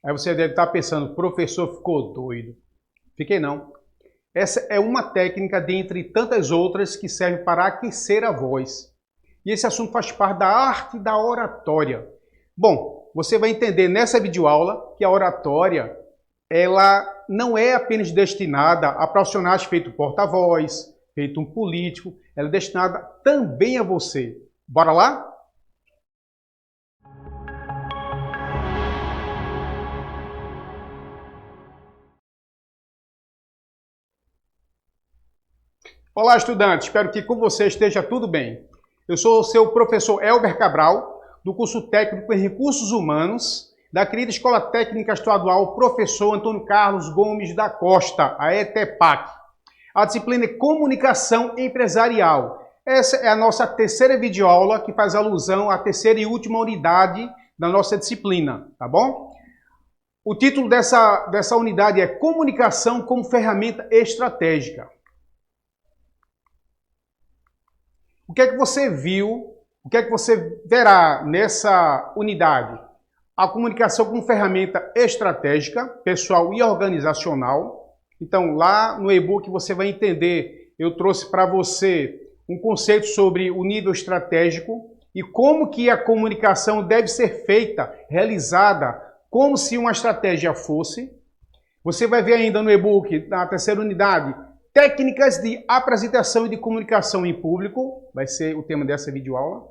Aí você deve estar pensando, o professor ficou doido. Fiquei não. Essa é uma técnica dentre tantas outras que serve para aquecer a voz. E esse assunto faz parte da arte da oratória. Bom, você vai entender nessa videoaula que a oratória ela não é apenas destinada a profissionais feito porta-voz, feito um político, ela é destinada também a você. Bora lá? Olá, estudantes. Espero que com você esteja tudo bem. Eu sou o seu professor Elber Cabral, do curso técnico em Recursos Humanos, da querida Escola Técnica Estadual Professor Antônio Carlos Gomes da Costa, a ETEPAC. A disciplina é Comunicação Empresarial. Essa é a nossa terceira videoaula que faz alusão à terceira e última unidade da nossa disciplina, tá bom? O título dessa unidade é Comunicação como Ferramenta Estratégica. O que é que você viu, o que é que você verá nessa unidade? A comunicação como ferramenta estratégica, pessoal e organizacional. Então, lá no e-book você vai entender, eu trouxe para você um conceito sobre o nível estratégico e como que a comunicação deve ser feita, realizada, como se uma estratégia fosse. Você vai ver ainda no e-book, na terceira unidade, técnicas de apresentação e de comunicação em público, vai ser o tema dessa videoaula.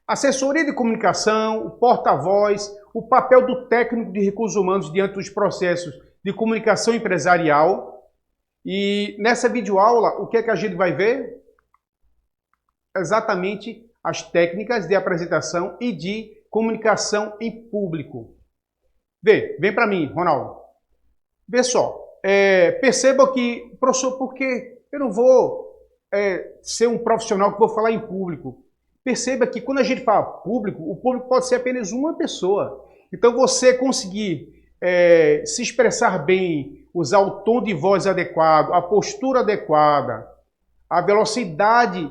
Assessoria de comunicação, o porta-voz, o papel do técnico de recursos humanos diante dos processos de comunicação empresarial. E nessa videoaula, o que é que a gente vai ver? Exatamente as técnicas de apresentação e de comunicação em público. Vem para mim, Ronaldo. Vê só. Perceba que, professor, porque eu não vou ser um profissional que vou falar em público. Perceba que quando a gente fala público, o público pode ser apenas uma pessoa. Então você conseguir se expressar bem, usar o tom de voz adequado, a postura adequada, a velocidade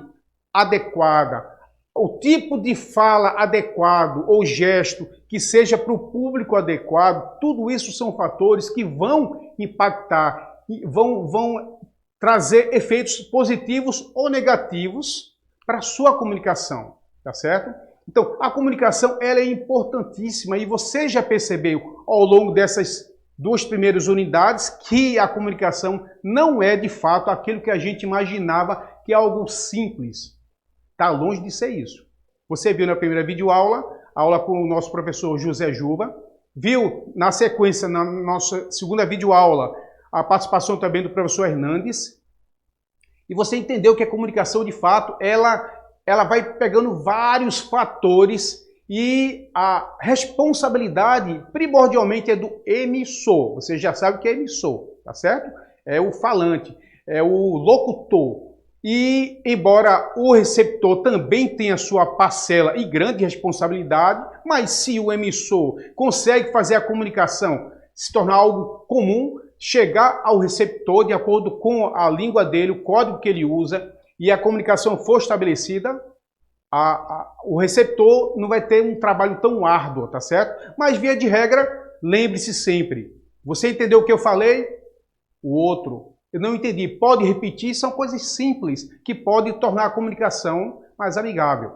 adequada, o tipo de fala adequado ou gesto que seja para o público adequado, tudo isso são fatores que vão impactar, vão trazer efeitos positivos ou negativos para a sua comunicação, tá certo? Então, a comunicação ela é importantíssima e você já percebeu ao longo dessas duas primeiras unidades que a comunicação não é de fato aquilo que a gente imaginava que é algo simples. Está longe de ser isso. Você viu na primeira videoaula, aula com o nosso professor José Juba, viu na sequência, na nossa segunda videoaula, a participação também do professor Hernandes, e você entendeu que a comunicação, de fato, ela vai pegando vários fatores e a responsabilidade primordialmente é do emissor. Você já sabe o que é emissor, tá certo? É o falante, é o locutor. E, embora o receptor também tenha sua parcela e grande responsabilidade, mas se o emissor consegue fazer a comunicação se tornar algo comum, chegar ao receptor de acordo com a língua dele, o código que ele usa, e a comunicação for estabelecida, o receptor não vai ter um trabalho tão árduo, tá certo? Mas, via de regra, lembre-se sempre, você entendeu o que eu falei? O outro, eu não entendi, pode repetir, são coisas simples que podem tornar a comunicação mais amigável.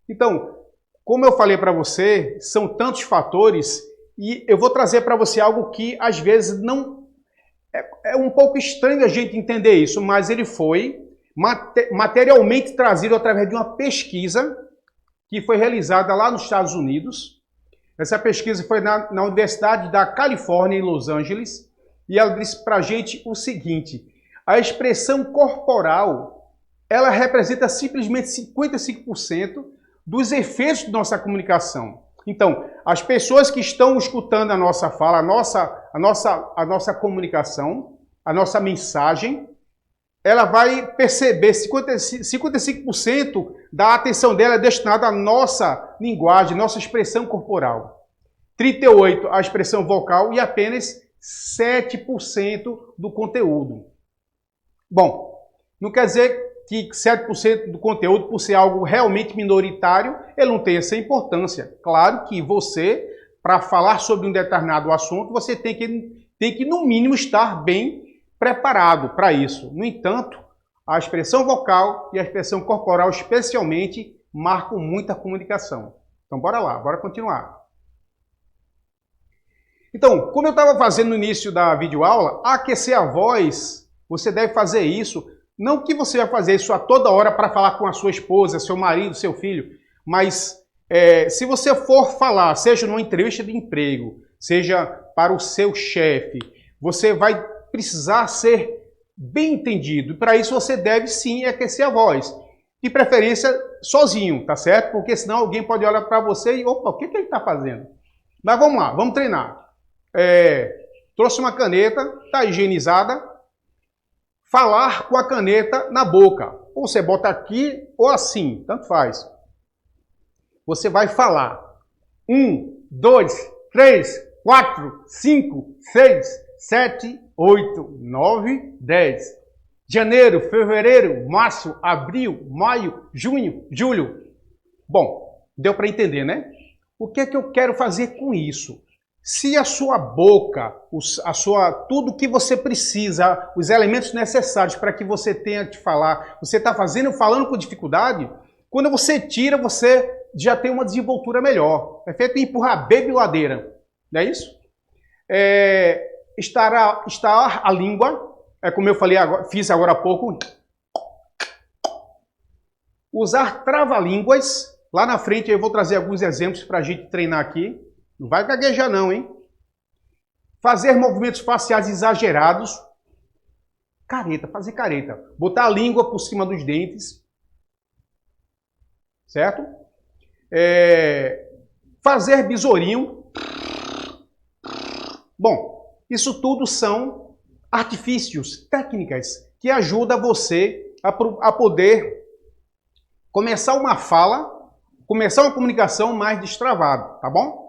Então, como eu falei para você, são tantos fatores e eu vou trazer para você algo que às vezes não... É um pouco estranho a gente entender isso, mas ele foi materialmente trazido através de uma pesquisa que foi realizada lá nos Estados Unidos. Essa pesquisa foi na Universidade da Califórnia, em Los Angeles, e ela disse para a gente o seguinte: a expressão corporal, ela representa simplesmente 55% dos efeitos de nossa comunicação. Então, as pessoas que estão escutando a nossa fala, a nossa comunicação, a nossa mensagem, ela vai perceber 55% da atenção dela é destinada à nossa linguagem, nossa expressão corporal. 38% à expressão vocal e apenas 7% do conteúdo. Bom, não quer dizer que 7% do conteúdo, por ser algo realmente minoritário, ele não tem essa importância. Claro que você para falar sobre um determinado assunto, você tem que, no mínimo, estar bem preparado para isso. No entanto, a expressão vocal e a expressão corporal, especialmente, marcam muita comunicação. Então, bora lá, bora continuar. Então, como eu estava fazendo no início da videoaula, aquecer a voz, você deve fazer isso. Não que você vai fazer isso a toda hora para falar com a sua esposa, seu marido, seu filho, mas se você for falar, seja numa entrevista de emprego, seja para o seu chefe, você vai precisar ser bem entendido. E para isso você deve sim aquecer a voz. De preferência sozinho, tá certo? Porque senão alguém pode olhar para você e, opa, o que ele está fazendo? Mas vamos lá, vamos treinar. Trouxe uma caneta, está higienizada. Falar com a caneta na boca. Ou você bota aqui ou assim, tanto faz. Você vai falar. 1, 2, 3, 4, 5, 6, 7, 8, 9, 10. Janeiro, fevereiro, março, abril, maio, junho, julho. Bom, deu para entender, né? O que é que eu quero fazer com isso? Se a sua boca, tudo que você precisa, os elementos necessários para que você tenha que falar, você está falando com dificuldade, quando você tira, você já tem uma desenvoltura melhor. É feito empurrar baby ladeira, não é isso? Estalar a língua, como eu falei fiz agora há pouco. Usar trava-línguas. Lá na frente eu vou trazer alguns exemplos para a gente treinar aqui. Não vai gaguejar não, hein? Fazer movimentos faciais exagerados. Careta, fazer careta. Botar a língua por cima dos dentes. Certo? Fazer besourinho. Bom, isso tudo são artifícios, técnicas que ajudam você a poder começar uma fala, começar uma comunicação mais destravada, tá bom?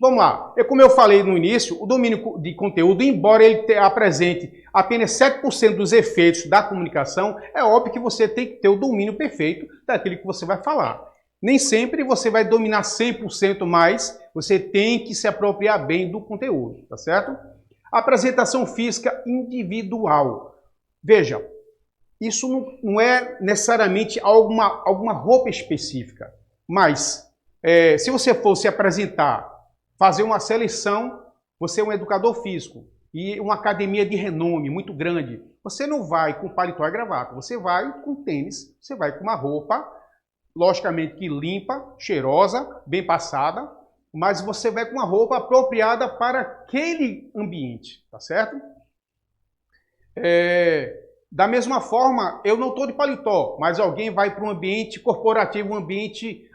Vamos lá. Como eu falei no início, o domínio de conteúdo, embora ele apresente apenas 7% dos efeitos da comunicação, é óbvio que você tem que ter o domínio perfeito daquilo que você vai falar. Nem sempre você vai dominar 100%, mais você tem que se apropriar bem do conteúdo, tá certo? Apresentação física individual. Veja, isso não é necessariamente alguma roupa específica, mas se você for se apresentar, fazer uma seleção, você é um educador físico e uma academia de renome muito grande. Você não vai com paletó e gravata, você vai com tênis, você vai com uma roupa, logicamente que limpa, cheirosa, bem passada, mas você vai com uma roupa apropriada para aquele ambiente, tá certo? Da mesma forma, eu não estou de paletó, mas alguém vai para um ambiente corporativo, um ambiente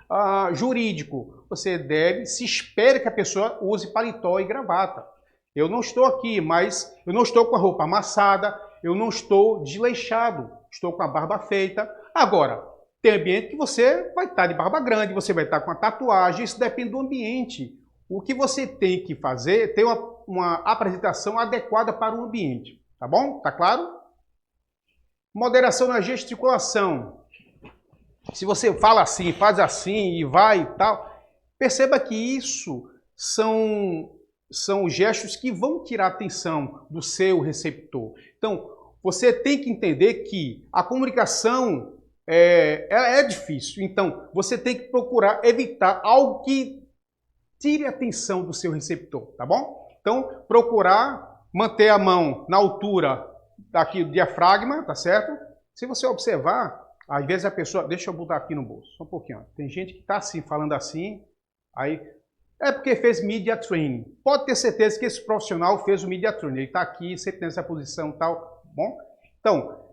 jurídico. Você se espera que a pessoa use paletó e gravata. Eu não estou aqui, mas eu não estou com a roupa amassada, eu não estou desleixado, estou com a barba feita. Agora, tem ambiente que você vai estar de barba grande, você vai estar com a tatuagem, isso depende do ambiente. O que você tem que fazer é ter uma apresentação adequada para o ambiente, tá bom? Tá claro? Moderação na gesticulação. Se você fala assim, faz assim e vai e tal, perceba que isso são gestos que vão tirar a atenção do seu receptor. Então, você tem que entender que a comunicação é difícil. Então, você tem que procurar evitar algo que tire a atenção do seu receptor, tá bom? Então, procurar manter a mão na altura daqui do diafragma, tá certo? Se você observar, às vezes a pessoa... Deixa eu botar aqui no bolso, só um pouquinho. Ó. Tem gente que está assim, falando assim, aí... É porque fez media training. Pode ter certeza que esse profissional fez o media training. Ele está aqui, sempre nessa posição e tal, bom? Então,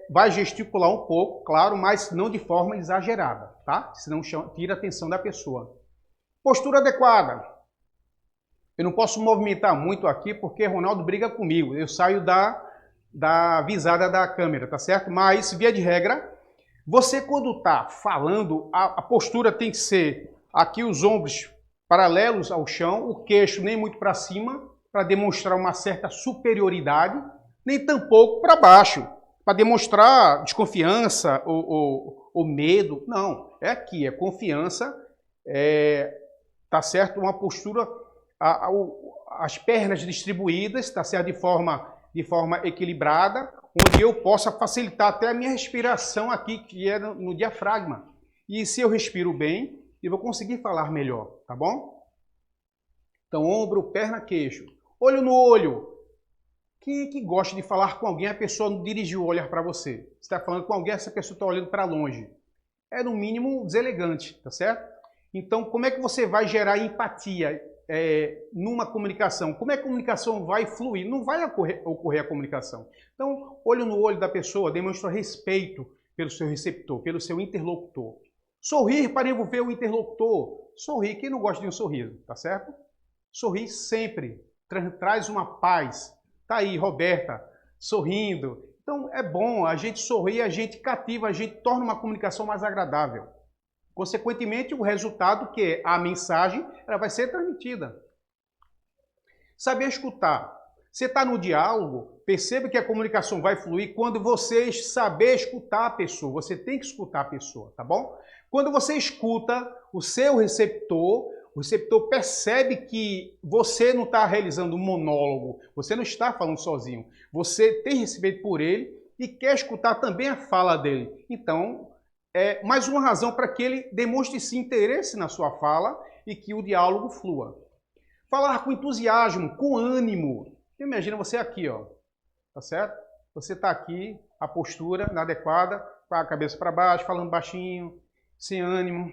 vai gesticular um pouco, claro, mas não de forma exagerada, tá? Senão tira a atenção da pessoa. Postura adequada. Eu não posso movimentar muito aqui porque Ronaldo briga comigo. Eu saio da visada da câmera, tá certo? Mas, via de regra, você quando está falando, a postura tem que ser aqui os ombros paralelos ao chão, o queixo nem muito para cima, para demonstrar uma certa superioridade, nem tampouco para baixo, para demonstrar desconfiança ou medo. Não, é aqui, é confiança, tá certo? Uma postura, as pernas distribuídas, tá certo? De forma equilibrada, onde eu possa facilitar até a minha respiração aqui, que é no diafragma. E se eu respiro bem, eu vou conseguir falar melhor, tá bom? Então, ombro, perna, queixo. Olho no olho. Quem é que gosta de falar com alguém, a pessoa não dirigiu o olhar para você? Você está falando com alguém, essa pessoa está olhando para longe. É, no mínimo, deselegante, tá certo? Então, como é que você vai gerar empatia numa comunicação? Como é que a comunicação vai fluir? Não vai ocorrer a comunicação. Então, olho no olho da pessoa demonstra respeito pelo seu receptor, pelo seu interlocutor. Sorrir para envolver o interlocutor. Sorrir, quem não gosta de um sorriso, tá certo? Sorrir sempre, traz uma paz. Tá aí, Roberta, sorrindo. Então, é bom, a gente sorrir, a gente cativa, a gente torna uma comunicação mais agradável. Consequentemente, o resultado, que é a mensagem, ela vai ser transmitida. Saber escutar. Você está no diálogo, perceba que a comunicação vai fluir quando você saber escutar a pessoa. Você tem que escutar a pessoa, tá bom? Quando você escuta o seu receptor, o receptor percebe que você não está realizando um monólogo, você não está falando sozinho, você tem respeito por ele e quer escutar também a fala dele. Então, é mais uma razão para que ele demonstre esse interesse na sua fala e que o diálogo flua. Falar com entusiasmo, com ânimo. Imagina você aqui, ó, tá certo? Você está aqui, a postura inadequada, com a cabeça para baixo, falando baixinho, sem ânimo.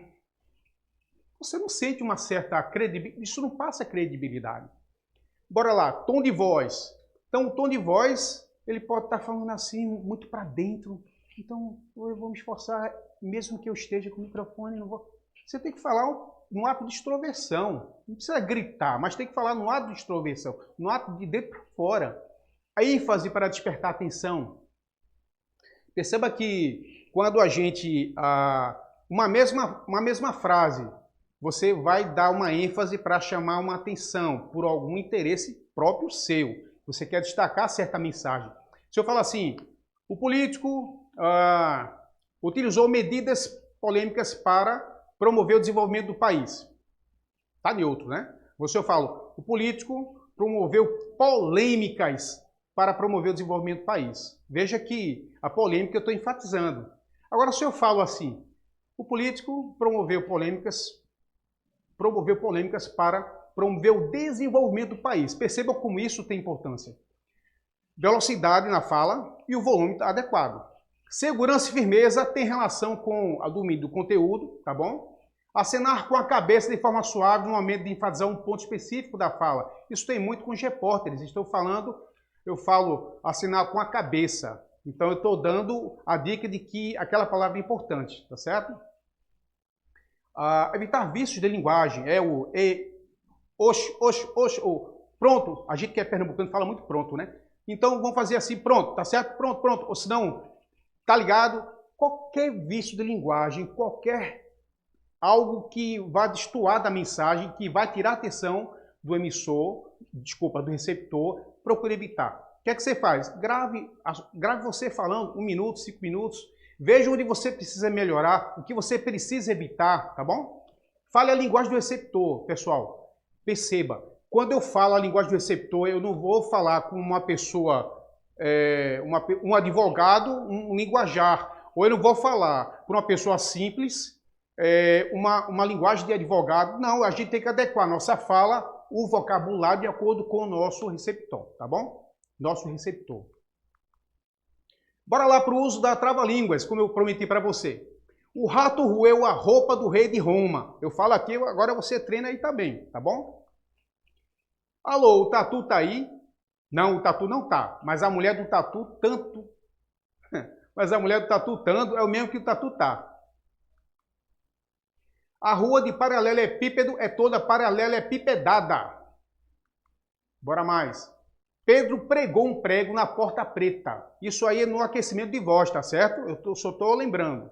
Você não sente uma certa credibilidade, isso não passa credibilidade. Bora lá, tom de voz. Então, o tom de voz, ele pode estar falando assim, muito para dentro. Então, eu vou me esforçar, mesmo que eu esteja com o microfone, não vou... Você tem que falar no ato de extroversão. Não precisa gritar, mas tem que falar no ato de extroversão, no ato de dentro para fora. A ênfase para despertar atenção. Perceba que quando a gente... uma mesma frase, você vai dar uma ênfase para chamar uma atenção por algum interesse próprio seu. Você quer destacar certa mensagem. Se eu falar assim, o político utilizou medidas polêmicas para promover o desenvolvimento do país. Está neutro, né? Se eu falo, o político promoveu polêmicas para promover o desenvolvimento do país. Veja que a polêmica eu estou enfatizando. Agora, se eu falo assim, o político promoveu polêmicas para promover o desenvolvimento do país. Perceba como isso tem importância. Velocidade na fala e o volume adequado. Segurança e firmeza tem relação com o domínio do conteúdo, tá bom? Acenar com a cabeça de forma suave no momento de enfatizar um ponto específico da fala. Isso tem muito com os repórteres. Eu falo acenar com a cabeça. Então eu estou dando a dica de que aquela palavra é importante, tá certo? Evitar vícios de linguagem, o pronto, a gente que é pernambucano fala muito pronto, né? Então vamos fazer assim, pronto, tá certo? Pronto, pronto, ou senão, tá ligado? Qualquer vício de linguagem, algo que vá destoar da mensagem, que vai tirar a atenção do do receptor, procure evitar. O que é que você faz? Grave você falando 1 minuto, 5 minutos, veja onde você precisa melhorar, o que você precisa evitar, tá bom? Fale a linguagem do receptor, pessoal. Perceba, quando eu falo a linguagem do receptor, eu não vou falar com uma pessoa, um advogado, um linguajar. Ou eu não vou falar com uma pessoa simples, uma linguagem de advogado. Não, a gente tem que adequar a nossa fala, o vocabulário de acordo com o nosso receptor, tá bom? Nosso receptor. Bora lá para o uso da trava-línguas, como eu prometi para você. O rato roeu a roupa do rei de Roma. Eu falo aqui, agora você treina aí também, tá bom? Alô, o tatu tá aí? Não, o tatu não tá. Mas a mulher do tatu tanto. Mas a mulher do tatu tanto é o mesmo que o tatu tá. A rua de paralelepípedo é toda paralelepipedada. Bora mais. Pedro pregou um prego na porta preta. Isso aí é no aquecimento de voz, tá certo? Eu só estou lembrando.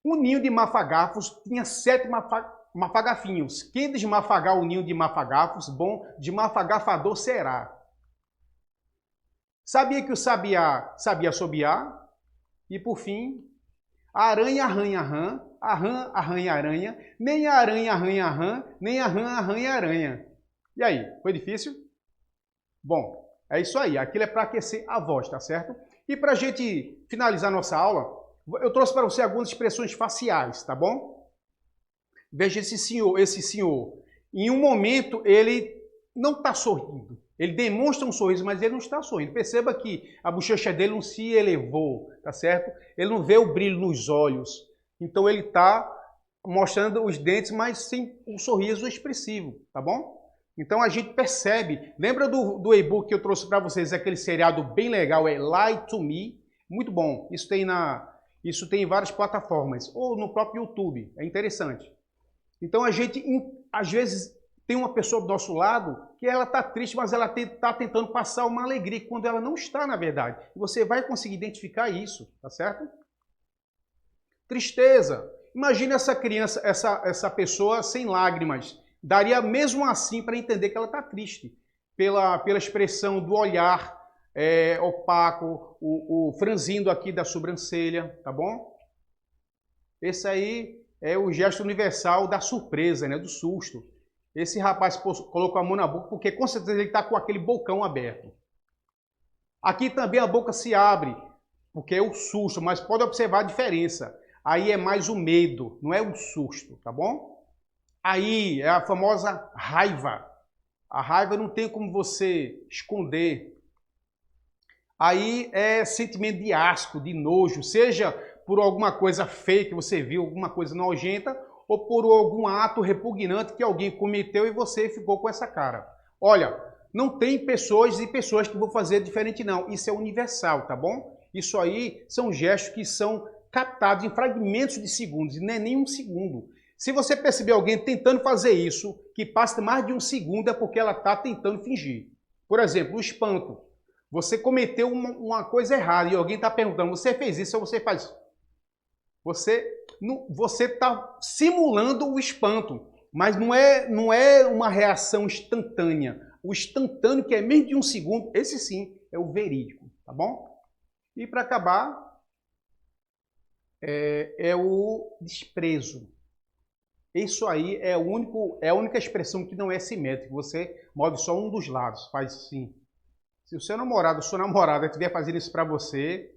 O ninho de mafagafos tinha 7 mafagafinhos. Quem desmafagar o ninho de mafagafos, bom desmafagafador será. Sabia que o sabiá sabia assobiar? E por fim, a aranha arranha rã a rã arranha aranha, nem a aranha arranha a rã, nem a rã arranha a aranha. E aí, foi difícil? Bom, é isso aí. Aquilo é para aquecer a voz, tá certo? E para a gente finalizar nossa aula, eu trouxe para você algumas expressões faciais, tá bom? Veja esse senhor. Em um momento, ele não está sorrindo. Ele demonstra um sorriso, mas ele não está sorrindo. Perceba que a bochecha dele não se elevou, tá certo? Ele não vê o brilho nos olhos. Então ele está mostrando os dentes, mas sem um sorriso expressivo, tá bom? Então a gente percebe. Lembra do e-book que eu trouxe para vocês, aquele seriado bem legal, é Lie to Me? Muito bom. Isso tem em várias plataformas, ou no próprio YouTube. É interessante. Então a gente, às vezes, tem uma pessoa do nosso lado que ela está triste, mas ela está tentando passar uma alegria, quando ela não está, na verdade. Você vai conseguir identificar isso, tá certo? Tristeza. Imagine essa criança, essa pessoa sem lágrimas. Daria mesmo assim para entender que ela está triste. Pela expressão do olhar opaco, o franzindo aqui da sobrancelha, tá bom? Esse aí é o gesto universal da surpresa, né, do susto. Esse rapaz colocou a mão na boca porque com certeza ele está com aquele bocão aberto. Aqui também a boca se abre, porque é o susto, mas pode observar a diferença. Aí é mais o medo, não é o susto, tá bom? Aí é a famosa raiva. A raiva não tem como você esconder. Aí é sentimento de asco, de nojo, seja por alguma coisa feia que você viu, alguma coisa nojenta, ou por algum ato repugnante que alguém cometeu e você ficou com essa cara. Olha, não tem pessoas e pessoas que vão fazer diferente não. Isso é universal, tá bom? Isso aí são gestos que são captados em fragmentos de segundos, e não é nem um segundo. Se você perceber alguém tentando fazer isso, que passa mais de um segundo, é porque ela está tentando fingir. Por exemplo, o espanto. Você cometeu uma coisa errada e alguém está perguntando, você fez isso ou você faz... Você está simulando o espanto, mas não é uma reação instantânea. O instantâneo, que é menos de um segundo, esse sim é o verídico, tá bom? E para acabar, é o desprezo. Isso aí é a única expressão que não é simétrica. Você move só um dos lados, faz assim. Se o seu namorado ou sua namorada estiver fazendo isso para você,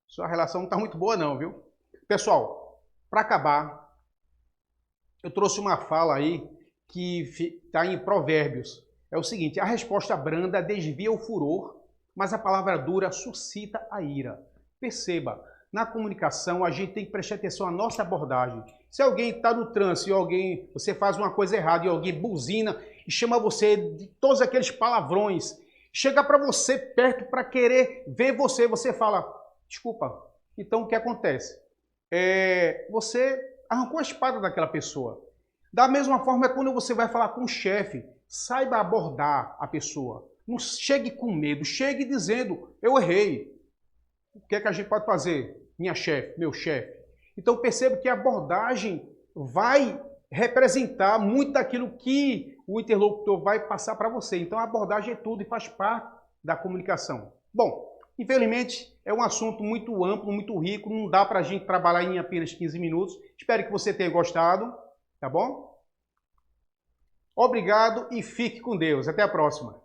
sua relação não está muito boa não, viu? Pessoal, para acabar, eu trouxe uma fala aí que está em Provérbios. É o seguinte, a resposta branda desvia o furor, mas a palavra dura suscita a ira. Perceba, na comunicação a gente tem que prestar atenção à nossa abordagem. Se alguém está no trânsito e você faz uma coisa errada e alguém buzina e chama você de todos aqueles palavrões, chega para você perto para querer ver você fala, desculpa, então o que acontece? Você arrancou a espada daquela pessoa. Da mesma forma é quando você vai falar com o chefe, saiba abordar a pessoa. Não chegue com medo, chegue dizendo, eu errei. O que é que a gente pode fazer, minha chefe, meu chefe? Então perceba que a abordagem vai representar muito daquilo que o interlocutor vai passar para você. Então a abordagem é tudo e faz parte da comunicação. Bom, infelizmente é um assunto muito amplo, muito rico, não dá para a gente trabalhar em apenas 15 minutos. Espero que você tenha gostado, tá bom? Obrigado e fique com Deus. Até a próxima.